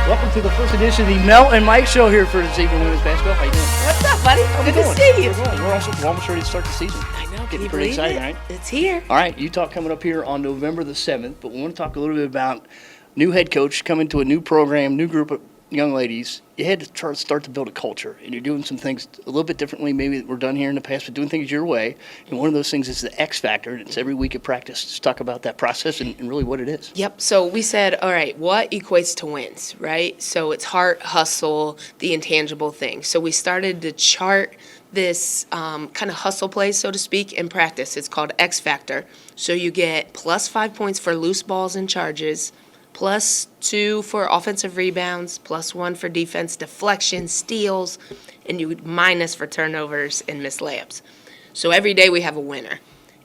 Welcome to the first edition of the Mel and Mike Show here for this evening women's basketball. How you doing? What's up, buddy? Good to see you. We're almost ready to start the season. I know. Getting pretty exciting, right? It's here. All right, Utah coming up here on November the 7th, but we want to talk a little bit about new head coach coming to a new program, new group of young ladies. You had to start to build a culture, and you're doing some things a little bit differently maybe that were done here in the past, but doing things your way. And one of those things is the XFactor, and it's every week at practice. Just talk about that process and really what it is. Yep. So we said, all right, what equates to wins, right? So it's heart, hustle, the intangible things. So we started to chart this kind of hustle play, so to speak, in practice. It's called XFactor. So you get plus 5 points for loose balls and charges, +2 for offensive rebounds, +1 for defense deflections, steals, and you minus for turnovers and missed layups. So every day we have a winner.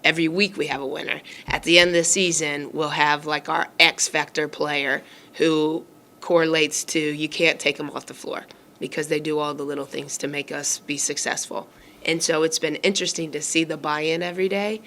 Every week we have a winner. At the end of the season, we'll have like our X Factor player who correlates to you can't take them off the floor because they do all the little things to make us be successful. And so it's been interesting to see the buy-in every day.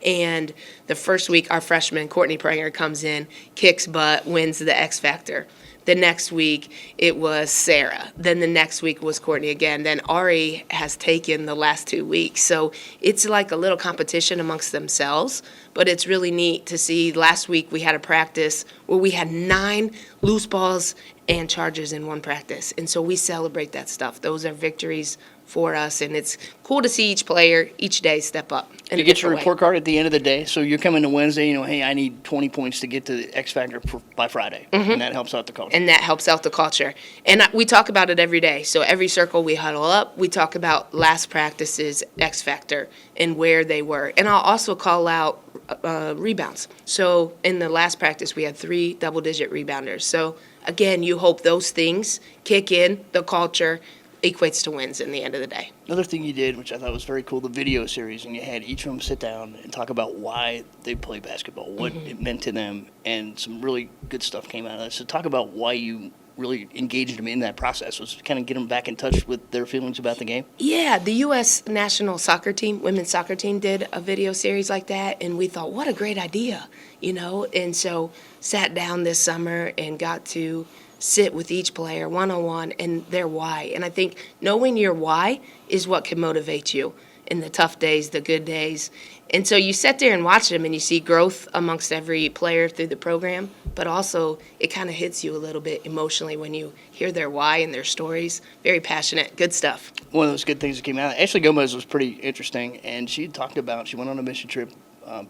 And the first week, our freshman, Courtney Pranger, comes in, kicks butt, wins the X Factor. The next week, it was Sarah. Then the next week was Courtney again. Then Ari has taken the last 2 weeks. So it's like a little competition amongst themselves. But it's really neat to see. Last week, we had a practice where we had 9 loose balls and charges in one practice. And so we celebrate that stuff. Those are victories for us, and it's cool to see each player each day step up. You get your report card at the end of the day, so you're coming to Wednesday, hey, I need 20 points to get to the X Factor by Friday, and that helps out the culture. And that helps out the culture. And we talk about it every day. So every circle we huddle up, we talk about last practice's X Factor and where they were. And I'll also call out rebounds. So in the last practice, we had 3 double-digit rebounders. So again, you hope those things kick in, the culture equates to wins in the end of the day. Another thing you did, which I thought was very cool, the video series, and you had each of them sit down and talk about why they play basketball, what it meant to them, and some really good stuff came out of that. So talk about why you really engaged them in that process, was to kind of get them back in touch with their feelings about the game? Yeah, the U.S. national soccer team, women's soccer team, did a video series like that, and we thought, what a great idea, and so sat down this summer and got to sit with each player one-on-one and their why. And I think knowing your why is what can motivate you in the tough days, the good days. And so you sit there and watch them and you see growth amongst every player through the program, but also it kind of hits you a little bit emotionally when you hear their why and their stories. Very passionate, good stuff. One of those good things that came out. Ashlee Gomez was pretty interesting, and she talked about, she went on a mission trip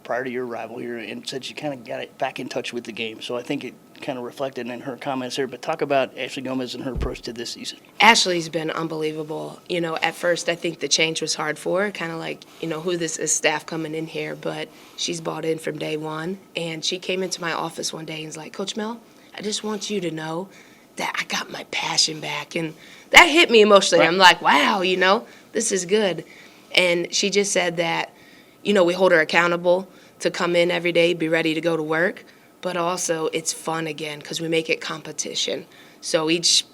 prior to your arrival here and said she kind of got it back in touch with the game. So I think it kind of reflected in her comments there. But talk about Ashlee Gomez and her approach to this season. Ashlee's been unbelievable. At first I think the change was hard for her, kind of like, who this is staff coming in here. But she's bought in from day one. And she came into my office one day and was like, Coach Mel, I just want you to know that I got my passion back. And that hit me emotionally. Right. I'm like, wow, this is good. And she just said that, we hold her accountable to come in every day, be ready to go to work, but also it's fun again because we make it competition. So each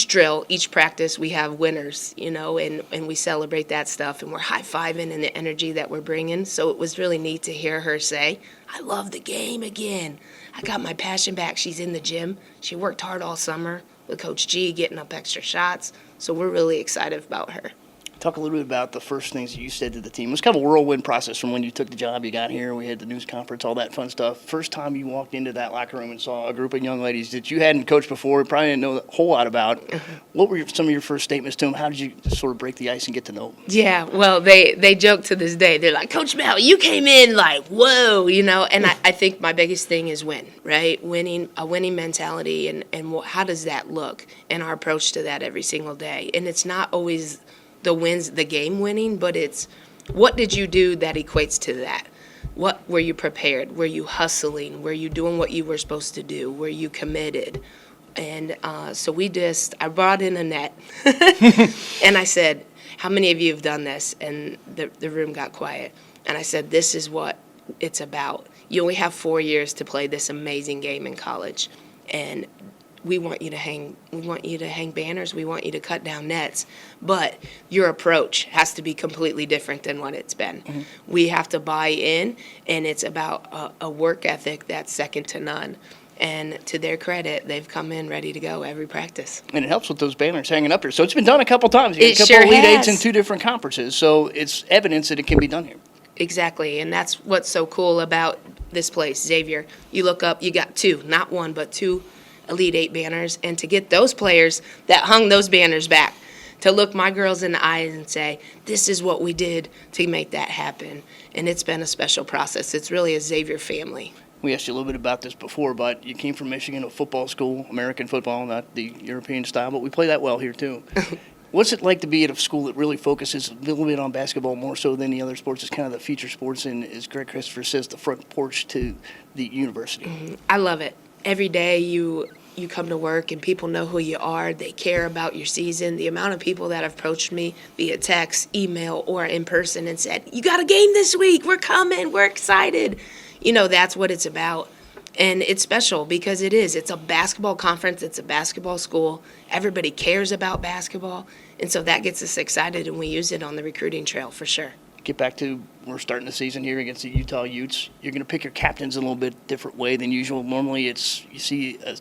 drill, each practice, we have winners, and we celebrate that stuff, and we're high-fiving and the energy that we're bringing. So it was really neat to hear her say, I love the game again. I got my passion back. She's in the gym. She worked hard all summer with Coach G, getting up extra shots. So we're really excited about her. Talk a little bit about the first things you said to the team. It was kind of a whirlwind process from when you took the job, you got here, we had the news conference, all that fun stuff. First time you walked into that locker room and saw a group of young ladies that you hadn't coached before, probably didn't know a whole lot about. What were some of your first statements to them? How did you sort of break the ice and get to know them? Yeah, well, they joke to this day. They're like, Coach Mel, you came in like, whoa, and I think my biggest thing is win, right? A winning mentality, and how does that look? And our approach to that every single day. And it's not always the wins, the game winning, but it's what did you do that equates to that? What were you prepared? Were you hustling? Were you doing what you were supposed to do? Were you committed? And so I brought in a net, and I said, how many of you have done this? And the room got quiet. And I said, this is what it's about. You only have 4 years to play this amazing game in college. And we want you to hang banners, we want you to cut down nets, but your approach has to be completely different than what it's been. Mm-hmm. We have to buy in, and it's about a work ethic that's second to none. And to their credit, they've come in ready to go every practice. And it helps with those banners hanging up here. So it's been done a couple times. You It got a couple sure Elite Eights has. in 2 different conferences. So it's evidence that it can be done here. Exactly, and that's what's so cool about this place, Xavier. You look up, you got 2, not 1, but 2 Elite Eight banners, and to get those players that hung those banners back, to look my girls in the eyes and say, this is what we did to make that happen, and it's been a special process. It's really a Xavier family. We asked you a little bit about this before, but you came from Michigan, a football school, American football, not the European style, but we play that well here too. What's it like to be at a school that really focuses a little bit on basketball more so than the other sports? It's kind of the feature sports, and as Greg Christopher says, the front porch to the university. I love it. Every day you come to work and people know who you are. They care about your season. The amount of people that have approached me via text, email, or in person and said, you got a game this week. We're coming. We're excited. That's what it's about. And it's special because it is. It's a basketball conference. It's a basketball school. Everybody cares about basketball. And so that gets us excited, and we use it on the recruiting trail for sure. Get back to, we're starting the season here against the Utah Utes. You're going to pick your captains a little bit different way than usual. Normally you see a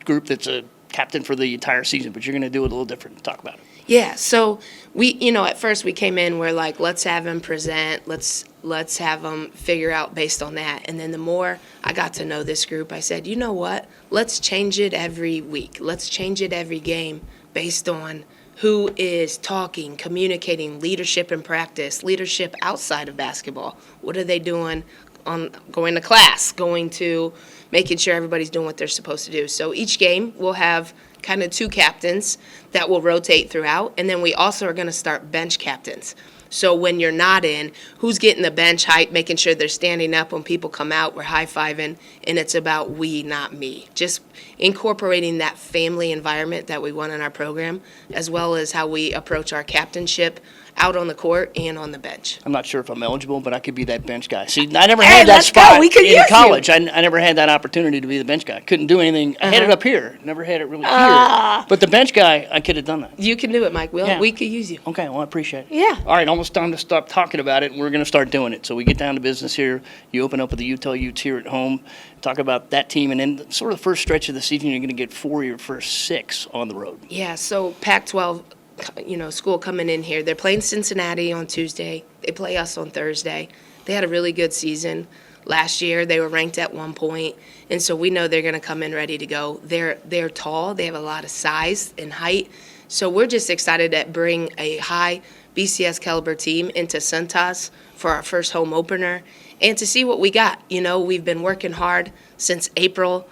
group that's a captain for the entire season, but you're going to do it a little different. Talk about it. Yeah, so at first we came in, we're like, let's have him present, let's have him figure out based on that. And then the more I got to know this group, I said, you know what, let's change it every week. Let's change it every game based on who is talking, communicating, leadership in practice, leadership outside of basketball. What are they doing on going to class, going to making sure everybody's doing what they're supposed to do. So each game we'll have kind of 2 captains that will rotate throughout, and then we also are going to start bench captains. So when you're not in, who's getting the bench height, making sure they're standing up when people come out, we're high-fiving, and it's about we, not me. Just incorporating that family environment that we want in our program, as well as how we approach our captainship out on the court and on the bench. I'm not sure if I'm eligible, but I could be that bench guy. See, I never had that let's go. spot We could in use college. I never had that opportunity to be the bench guy. Couldn't do anything. I had it up here. Never had it really here. But the bench guy, I could have done that. You can do it, Mike. Yeah. We could use you. Okay, well, I appreciate it. Yeah. All right, almost time to stop talking about it, and we're going to start doing it. So we get down to business here. You open up with the Utah Utes here at home. Talk about that team, and then sort of the first stretch of the season, you're going to get 4 of your first 6 on the road. Yeah, so Pac-12, school coming in here. They're playing Cincinnati on Tuesday. They play us on Thursday. They had a really good season. Last year, they were ranked at one point, and so we know they're going to come in ready to go. They're tall. They have a lot of size and height. So we're just excited to bring a high BCS caliber team into Centos for our first home opener and to see what we got. We've been working hard since April,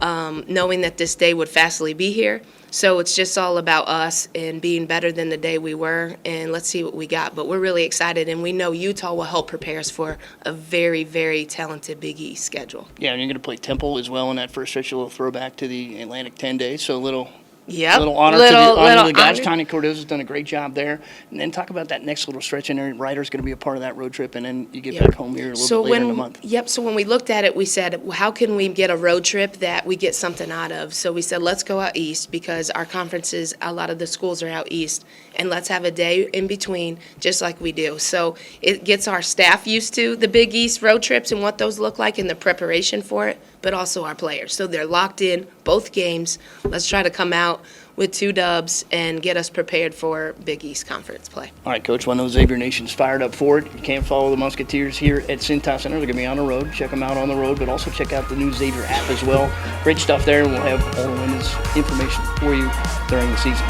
knowing that this day would fastly be here. So it's just all about us and being better than the day we were, and let's see what we got. But we're really excited, and we know Utah will help prepare us for a very, very talented Big East schedule. Yeah, and you're going to play Temple as well in that first stretch, a little throwback to the Atlantic 10 days. So a little honor to the guys. Tanya Cordoza's done a great job there. And then talk about that next little stretch in there. Ryder's going to be a part of that road trip, and then you get back home here a little bit later in the month. Yep, so when we looked at it, we said, well, how can we get a road trip that we get something out of? So we said, let's go out east because our conferences, a lot of the schools are out east, and let's have a day in between just like we do. So it gets our staff used to the Big East road trips and what those look like and the preparation for it, but also our players. So they're locked in both games. Let's try to come out with 2 dubs and get us prepared for Big East Conference play. All right, Coach, one of those Xavier Nation's fired up for it. You can't follow the Musketeers here at Cintas Center. They're going to be on the road. Check them out on the road, but also check out the new Xavier app as well. Great stuff there, and we'll have all the women's information for you during the season.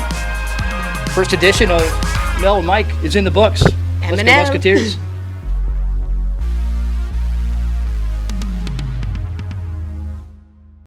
First edition of Mel and Mike is in the books. Let's go M&M. Musketeers.